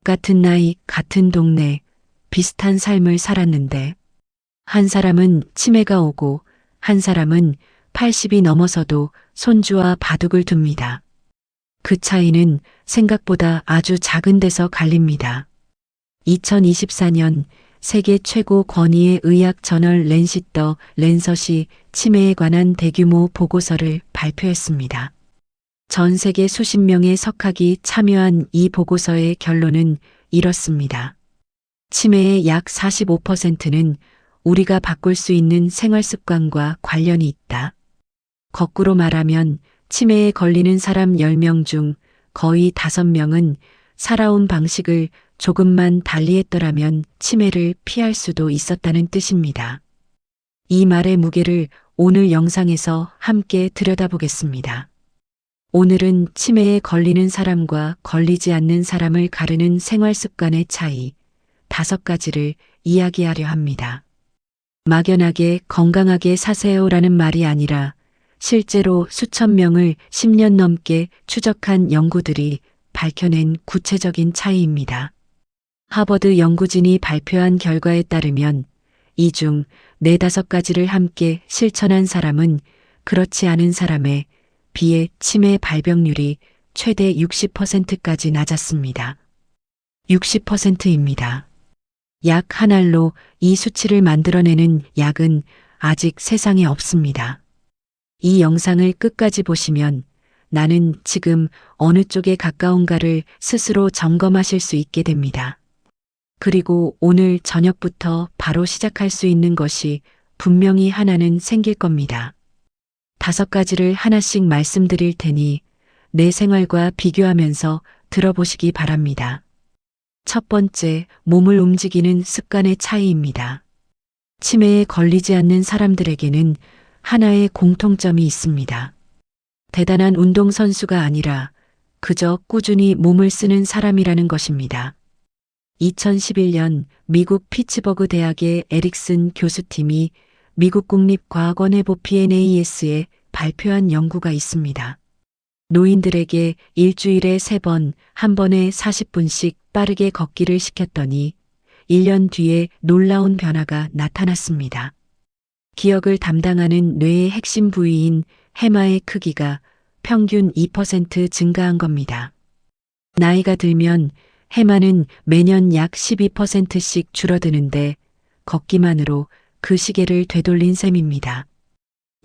같은 나이, 같은 동네, 비슷한 삶을 살았는데 한 사람은 치매가 오고 한 사람은 80이 넘어서도 손주와 바둑을 둡니다. 그 차이는 생각보다 아주 작은 데서 갈립니다. 2024년 세계 최고 권위의 의학 저널 랜시터 랜서시 치매에 관한 대규모 보고서를 발표했습니다. 전 세계 수십 명의 석학이 참여한 이 보고서의 결론은 이렇습니다. 치매의 약 45%는 우리가 바꿀 수 있는 생활 습관과 관련이 있다. 거꾸로 말하면 치매에 걸리는 사람 10명 중 거의 5명은 살아온 방식을 조금만 달리했더라면 치매를 피할 수도 있었다는 뜻입니다. 이 말의 무게를 오늘 영상에서 함께 들여다보겠습니다. 오늘은 치매에 걸리는 사람과 걸리지 않는 사람을 가르는 생활 습관의 차이 5가지를 이야기하려 합니다. 막연하게 건강하게 사세요라는 말이 아니라 실제로 수천 명을 10년 넘게 추적한 연구들이 밝혀낸 구체적인 차이입니다. 하버드 연구진이 발표한 결과에 따르면 이 중 4-5가지를 함께 실천한 사람은 그렇지 않은 사람에 비해 치매 발병률이 최대 60%까지 낮았습니다. 60%입니다. 약 한 알로 이 수치를 만들어내는 약은 아직 세상에 없습니다. 이 영상을 끝까지 보시면 나는 지금 어느 쪽에 가까운가를 스스로 점검하실 수 있게 됩니다. 그리고 오늘 저녁부터 바로 시작할 수 있는 것이 분명히 하나는 생길 겁니다. 5가지를 하나씩 말씀드릴 테니 내 생활과 비교하면서 들어보시기 바랍니다. 첫 번째, 몸을 움직이는 습관의 차이입니다. 치매에 걸리지 않는 사람들에게는 하나의 공통점이 있습니다. 대단한 운동선수가 아니라 그저 꾸준히 몸을 쓰는 사람이라는 것입니다. 2011년 미국 피츠버그 대학의 에릭슨 교수팀이 미국 국립과학원의 PNAS에 발표한 연구가 있습니다. 노인들에게 일주일에 3번, 한 번에 40분씩 빠르게 걷기를 시켰더니 1년 뒤에 놀라운 변화가 나타났습니다. 기억을 담당하는 뇌의 핵심 부위인 해마의 크기가 평균 2% 증가한 겁니다. 나이가 들면 해마는 매년 약 12%씩 줄어드는데 걷기만으로 그 시계를 되돌린 셈입니다.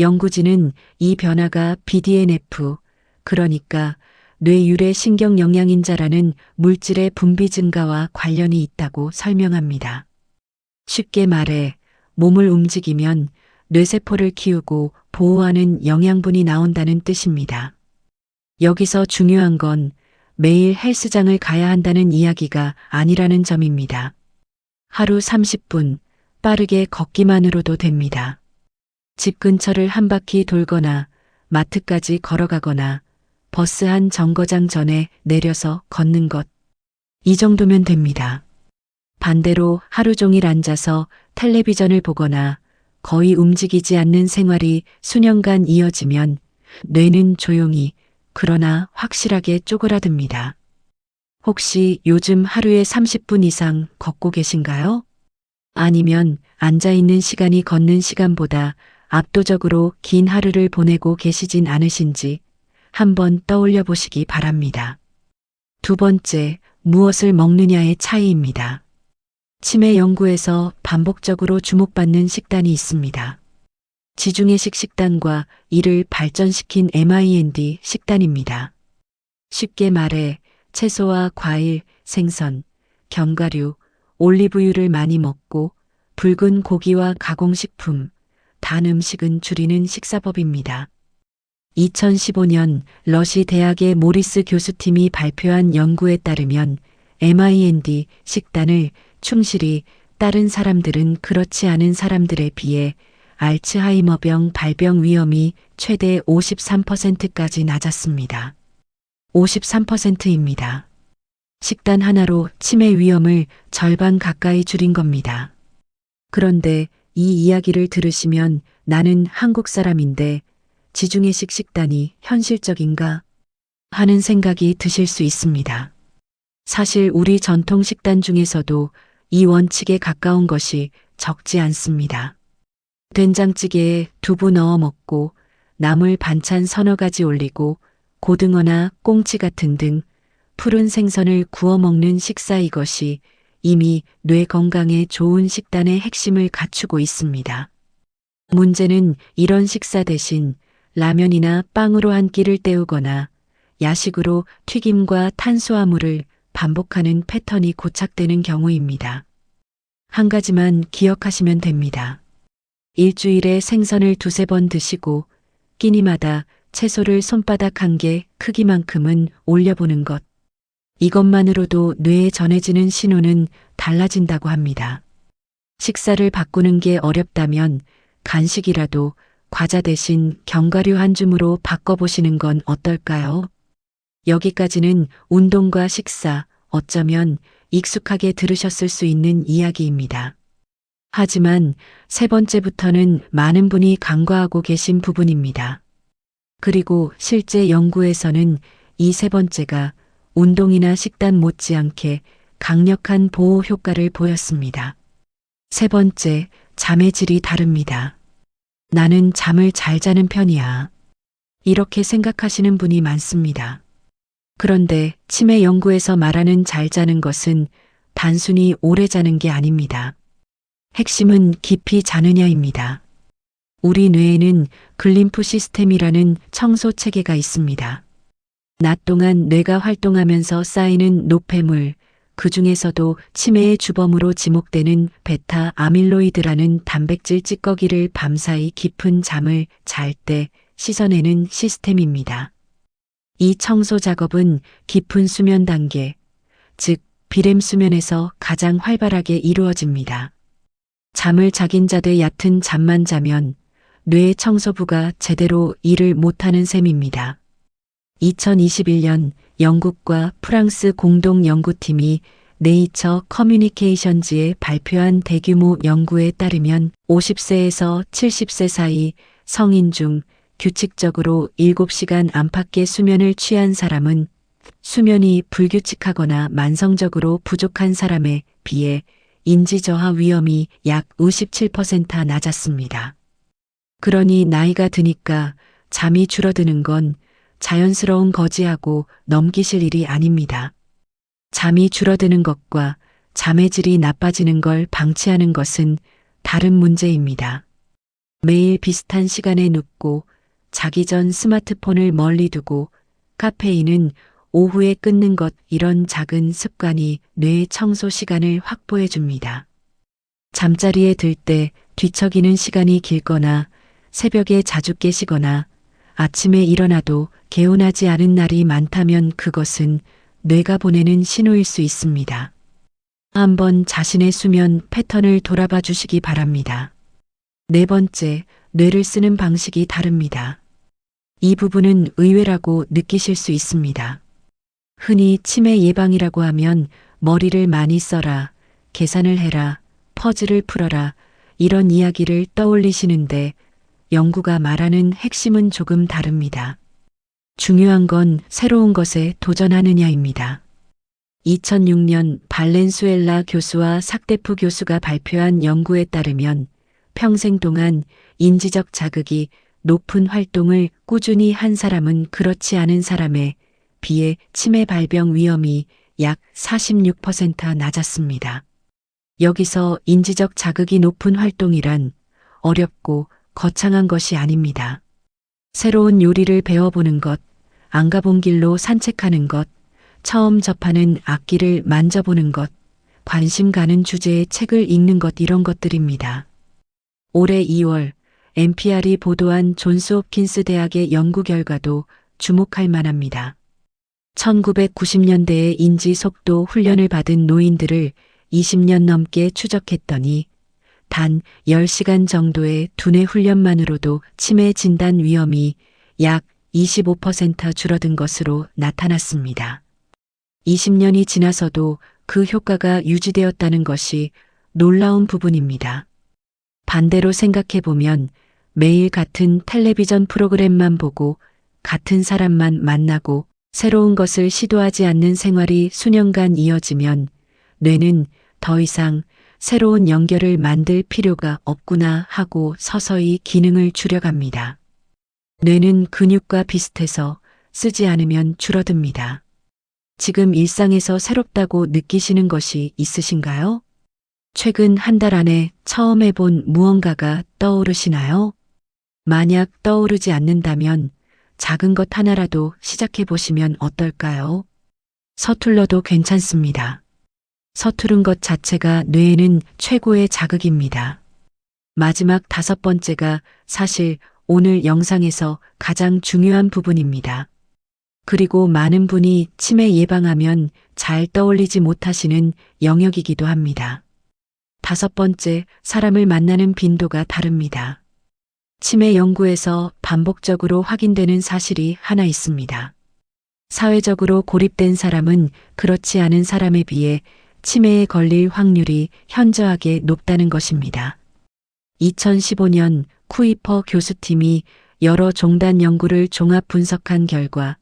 연구진은 이 변화가 BDNF, 그러니까 뇌유래 신경영양인자라는 물질의 분비 증가와 관련이 있다고 설명합니다. 쉽게 말해 몸을 움직이면 뇌세포를 키우고 보호하는 영양분이 나온다는 뜻입니다. 여기서 중요한 건 매일 헬스장을 가야 한다는 이야기가 아니라는 점입니다. 하루 30분 빠르게 걷기만으로도 됩니다. 집 근처를 한 바퀴 돌거나 마트까지 걸어가거나 버스 한 정거장 전에 내려서 걷는 것. 이 정도면 됩니다. 반대로 하루 종일 앉아서 텔레비전을 보거나 거의 움직이지 않는 생활이 수년간 이어지면 뇌는 조용히 그러나 확실하게 쪼그라듭니다. 혹시 요즘 하루에 30분 이상 걷고 계신가요? 아니면 앉아있는 시간이 걷는 시간보다 압도적으로 긴 하루를 보내고 계시진 않으신지 한번 떠올려 보시기 바랍니다. 2번째, 무엇을 먹느냐의 차이입니다. 치매 연구에서 반복적으로 주목받는 식단이 있습니다. 지중해식 식단과 이를 발전시킨 MIND 식단입니다. 쉽게 말해 채소와 과일, 생선, 견과류, 올리브유를 많이 먹고 붉은 고기와 가공식품, 단 음식은 줄이는 식사법입니다. 2015년 러시 대학의 모리스 교수팀이 발표한 연구에 따르면 MIND 식단을 충실히 따른 사람들은 그렇지 않은 사람들에 비해 알츠하이머병 발병 위험이 최대 53%까지 낮았습니다. 53%입니다. 식단 하나로 치매 위험을 절반 가까이 줄인 겁니다. 그런데 이 이야기를 들으시면 나는 한국 사람인데 지중해식 식단이 현실적인가 하는 생각이 드실 수 있습니다. 사실 우리 전통 식단 중에서도 이 원칙에 가까운 것이 적지 않습니다. 된장찌개에 두부 넣어 먹고 나물 반찬 서너 가지 올리고 고등어나 꽁치 같은 등 푸른 생선을 구워 먹는 식사, 이것이 이미 뇌 건강에 좋은 식단의 핵심을 갖추고 있습니다. 문제는 이런 식사 대신 라면이나 빵으로 한 끼를 때우거나 야식으로 튀김과 탄수화물을 반복하는 패턴이 고착되는 경우입니다. 한 가지만 기억하시면 됩니다. 일주일에 생선을 두세 번 드시고 끼니마다 채소를 손바닥 한 개 크기만큼은 올려보는 것. 이것만으로도 뇌에 전해지는 신호는 달라진다고 합니다. 식사를 바꾸는 게 어렵다면 간식이라도 과자 대신 견과류 한 줌으로 바꿔보시는 건 어떨까요? 여기까지는 운동과 식사, 어쩌면 익숙하게 들으셨을 수 있는 이야기입니다. 하지만 세 번째부터는 많은 분이 간과하고 계신 부분입니다. 그리고 실제 연구에서는 이 세 번째가 운동이나 식단 못지않게 강력한 보호 효과를 보였습니다. 세 번째, 잠의 질이 다릅니다. 나는 잠을 잘 자는 편이야. 이렇게 생각하시는 분이 많습니다. 그런데 치매 연구에서 말하는 잘 자는 것은 단순히 오래 자는 게 아닙니다. 핵심은 깊이 자느냐입니다. 우리 뇌에는 글림프 시스템이라는 청소 체계가 있습니다. 낮 동안 뇌가 활동하면서 쌓이는 노폐물, 그 중에서도 치매의 주범으로 지목되는 베타 아밀로이드라는 단백질 찌꺼기를 밤사이 깊은 잠을 잘 때 씻어내는 시스템입니다. 이 청소 작업은 깊은 수면 단계, 즉 비렘 수면에서 가장 활발하게 이루어집니다. 잠을 자긴 자되 얕은 잠만 자면 뇌의 청소부가 제대로 일을 못하는 셈입니다. 2021년 영국과 프랑스 공동 연구팀이 네이처 커뮤니케이션즈에 발표한 대규모 연구에 따르면 50세에서 70세 사이 성인 중 규칙적으로 7시간 안팎의 수면을 취한 사람은 수면이 불규칙하거나 만성적으로 부족한 사람에 비해 인지저하 위험이 약 57% 낮았습니다. 그러니 나이가 드니까 잠이 줄어드는 건 자연스러운 거지하고 넘기실 일이 아닙니다. 잠이 줄어드는 것과 잠의 질이 나빠지는 걸 방치하는 것은 다른 문제입니다. 매일 비슷한 시간에 눕고 자기 전 스마트폰을 멀리 두고 카페인은 오후에 끊는 것, 이런 작은 습관이 뇌의 청소 시간을 확보해 줍니다. 잠자리에 들 때 뒤척이는 시간이 길거나 새벽에 자주 깨시거나 아침에 일어나도 개운하지 않은 날이 많다면 그것은 뇌가 보내는 신호일 수 있습니다. 한번 자신의 수면 패턴을 돌아봐 주시기 바랍니다. 네 번째, 뇌를 쓰는 방식이 다릅니다. 이 부분은 의외라고 느끼실 수 있습니다. 흔히 치매 예방이라고 하면 머리를 많이 써라, 계산을 해라, 퍼즐을 풀어라, 이런 이야기를 떠올리시는데 연구가 말하는 핵심은 조금 다릅니다. 중요한 건 새로운 것에 도전하느냐입니다. 2006년 발렌수엘라 교수와 삭데프 교수가 발표한 연구에 따르면 평생 동안 인지적 자극이 높은 활동을 꾸준히 한 사람은 그렇지 않은 사람에 비해 치매 발병 위험이 약 46% 낮았습니다. 여기서 인지적 자극이 높은 활동이란 어렵고 거창한 것이 아닙니다. 새로운 요리를 배워보는 것, 안 가본 길로 산책하는 것, 처음 접하는 악기를 만져보는 것, 관심 가는 주제의 책을 읽는 것, 이런 것들입니다. 올해 2월 NPR이 보도한 존스 홉킨스 대학의 연구 결과도 주목할 만합니다. 1990년대에 인지 속도 훈련을 받은 노인들을 20년 넘게 추적했더니 단 10시간 정도의 두뇌 훈련만으로도 치매 진단 위험이 약 25% 줄어든 것으로 나타났습니다. 20년이 지나서도 그 효과가 유지되었다는 것이 놀라운 부분입니다. 반대로 생각해보면 매일 같은 텔레비전 프로그램만 보고 같은 사람만 만나고 새로운 것을 시도하지 않는 생활이 수년간 이어지면 뇌는 더 이상 새로운 연결을 만들 필요가 없구나 하고 서서히 기능을 줄여갑니다. 뇌는 근육과 비슷해서 쓰지 않으면 줄어듭니다. 지금 일상에서 새롭다고 느끼시는 것이 있으신가요? 최근 한 달 안에 처음 해본 무언가가 떠오르시나요? 만약 떠오르지 않는다면 작은 것 하나라도 시작해 보시면 어떨까요? 서툴러도 괜찮습니다. 서투른 것 자체가 뇌에는 최고의 자극입니다. 마지막 5번째가 사실 오늘 영상에서 가장 중요한 부분입니다. 그리고 많은 분이 치매 예방하면 잘 떠올리지 못하시는 영역이기도 합니다. 5번째, 사람을 만나는 빈도가 다릅니다. 치매 연구에서 반복적으로 확인되는 사실이 하나 있습니다. 사회적으로 고립된 사람은 그렇지 않은 사람에 비해 치매에 걸릴 확률이 현저하게 높다는 것입니다. 2015년 쿠이퍼 교수팀이 여러 종단 연구를 종합 분석한 결과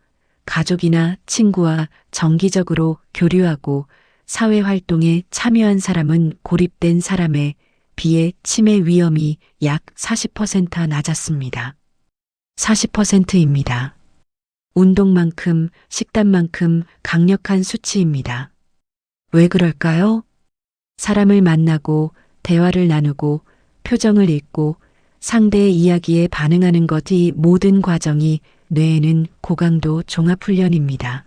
가족이나 친구와 정기적으로 교류하고 사회활동에 참여한 사람은 고립된 사람에 비해 치매 위험이 약 40% 낮았습니다. 40%입니다. 운동만큼, 식단만큼 강력한 수치입니다. 왜 그럴까요? 사람을 만나고 대화를 나누고 표정을 읽고 상대의 이야기에 반응하는 것, 이 모든 과정이 뇌에는 고강도 종합훈련입니다.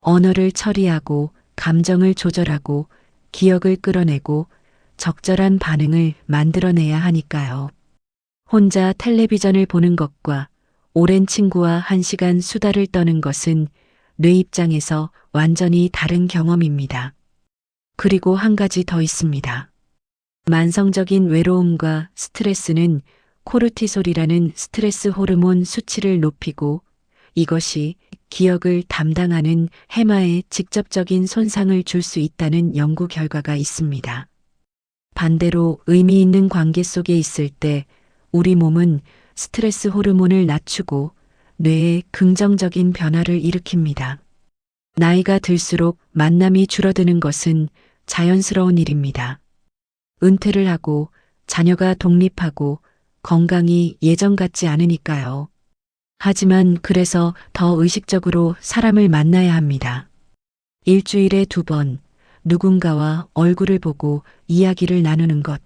언어를 처리하고 감정을 조절하고 기억을 끌어내고 적절한 반응을 만들어내야 하니까요. 혼자 텔레비전을 보는 것과 오랜 친구와 1시간 수다를 떠는 것은 뇌 입장에서 완전히 다른 경험입니다. 그리고 한 가지 더 있습니다. 만성적인 외로움과 스트레스는 코르티솔이라는 스트레스 호르몬 수치를 높이고 이것이 기억을 담당하는 해마에 직접적인 손상을 줄 수 있다는 연구 결과가 있습니다. 반대로 의미 있는 관계 속에 있을 때 우리 몸은 스트레스 호르몬을 낮추고 뇌에 긍정적인 변화를 일으킵니다. 나이가 들수록 만남이 줄어드는 것은 자연스러운 일입니다. 은퇴를 하고 자녀가 독립하고 건강이 예전 같지 않으니까요. 하지만 그래서 더 의식적으로 사람을 만나야 합니다. 일주일에 2번 누군가와 얼굴을 보고 이야기를 나누는 것.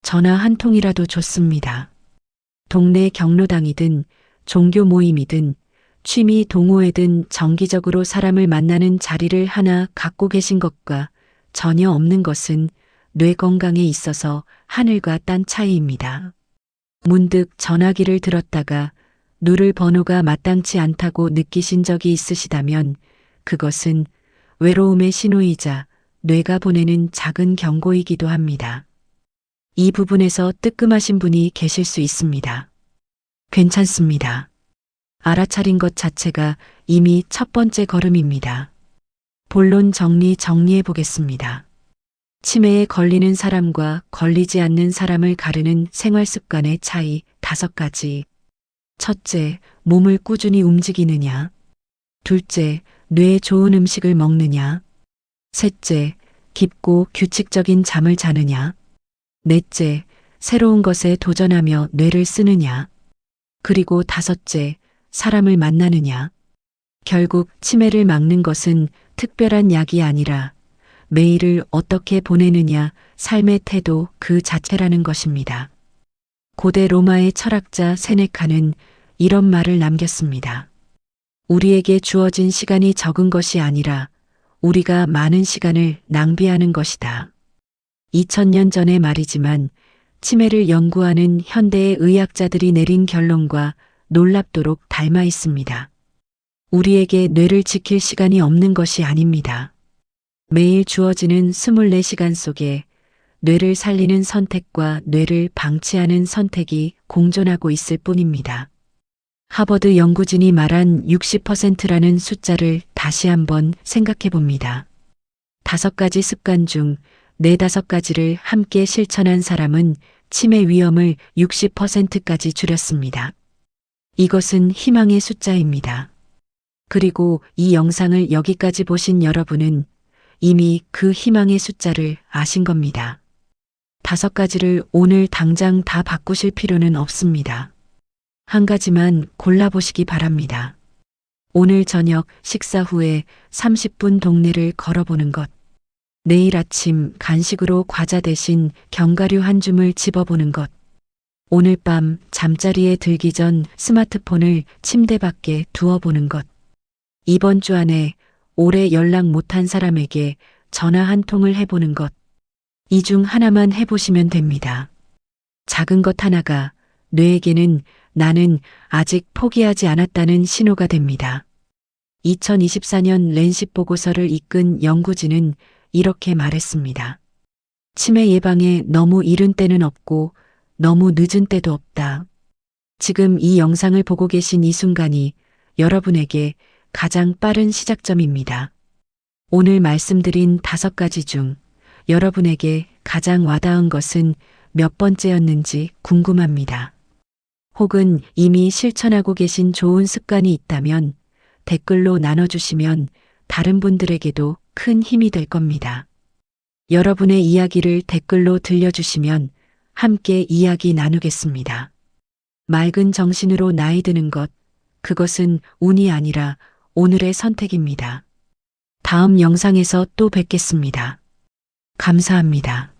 전화 한 통이라도 좋습니다. 동네 경로당이든 종교 모임이든 취미 동호회든 정기적으로 사람을 만나는 자리를 하나 갖고 계신 것과 전혀 없는 것은 뇌 건강에 있어서 하늘과 땅 차이입니다. 문득 전화기를 들었다가 누를 번호가 마땅치 않다고 느끼신 적이 있으시다면 그것은 외로움의 신호이자 뇌가 보내는 작은 경고이기도 합니다. 이 부분에서 뜨끔하신 분이 계실 수 있습니다. 괜찮습니다. 알아차린 것 자체가 이미 첫 번째 걸음입니다. 본론 정리해 보겠습니다. 치매에 걸리는 사람과 걸리지 않는 사람을 가르는 생활 습관의 차이 5가지. 첫째, 몸을 꾸준히 움직이느냐. 둘째, 뇌에 좋은 음식을 먹느냐. 셋째, 깊고 규칙적인 잠을 자느냐. 넷째, 새로운 것에 도전하며 뇌를 쓰느냐. 그리고 5째, 사람을 만나느냐. 결국 치매를 막는 것은 특별한 약이 아니라 매일을 어떻게 보내느냐, 삶의 태도 그 자체라는 것입니다. 고대 로마의 철학자 세네카는 이런 말을 남겼습니다. 우리에게 주어진 시간이 적은 것이 아니라 우리가 많은 시간을 낭비하는 것이다. 2000년 전의 말이지만 치매를 연구하는 현대의 의학자들이 내린 결론과 놀랍도록 닮아 있습니다. 우리에게 뇌를 지킬 시간이 없는 것이 아닙니다. 매일 주어지는 24시간 속에 뇌를 살리는 선택과 뇌를 방치하는 선택이 공존하고 있을 뿐입니다. 하버드 연구진이 말한 60%라는 숫자를 다시 한번 생각해 봅니다. 5가지 습관 중 4-5가지를 함께 실천한 사람은 치매 위험을 60%까지 줄였습니다. 이것은 희망의 숫자입니다. 그리고 이 영상을 여기까지 보신 여러분은 이미 그 희망의 숫자를 아신 겁니다. 5가지를 오늘 당장 다 바꾸실 필요는 없습니다. 한 가지만 골라보시기 바랍니다. 오늘 저녁 식사 후에 30분 동네를 걸어보는 것. 내일 아침 간식으로 과자 대신 견과류 한 줌을 집어보는 것. 오늘 밤 잠자리에 들기 전 스마트폰을 침대 밖에 두어보는 것. 이번 주 안에 오래 연락 못한 사람에게 전화 한 통을 해보는 것. 이 중 하나만 해보시면 됩니다. 작은 것 하나가 뇌에게는 나는 아직 포기하지 않았다는 신호가 됩니다. 2024년 랜십 보고서를 이끈 연구진은 이렇게 말했습니다. 치매 예방에 너무 이른 때는 없고 너무 늦은 때도 없다. 지금 이 영상을 보고 계신 이 순간이 여러분에게 가장 빠른 시작점입니다. 오늘 말씀드린 5가지 중 여러분에게 가장 와닿은 것은 몇 번째였는지 궁금합니다. 혹은 이미 실천하고 계신 좋은 습관이 있다면 댓글로 나눠주시면 다른 분들에게도 큰 힘이 될 겁니다. 여러분의 이야기를 댓글로 들려주시면 함께 이야기 나누겠습니다. 맑은 정신으로 나이 드는 것, 그것은 운이 아니라 오늘의 선택입니다. 다음 영상에서 또 뵙겠습니다. 감사합니다.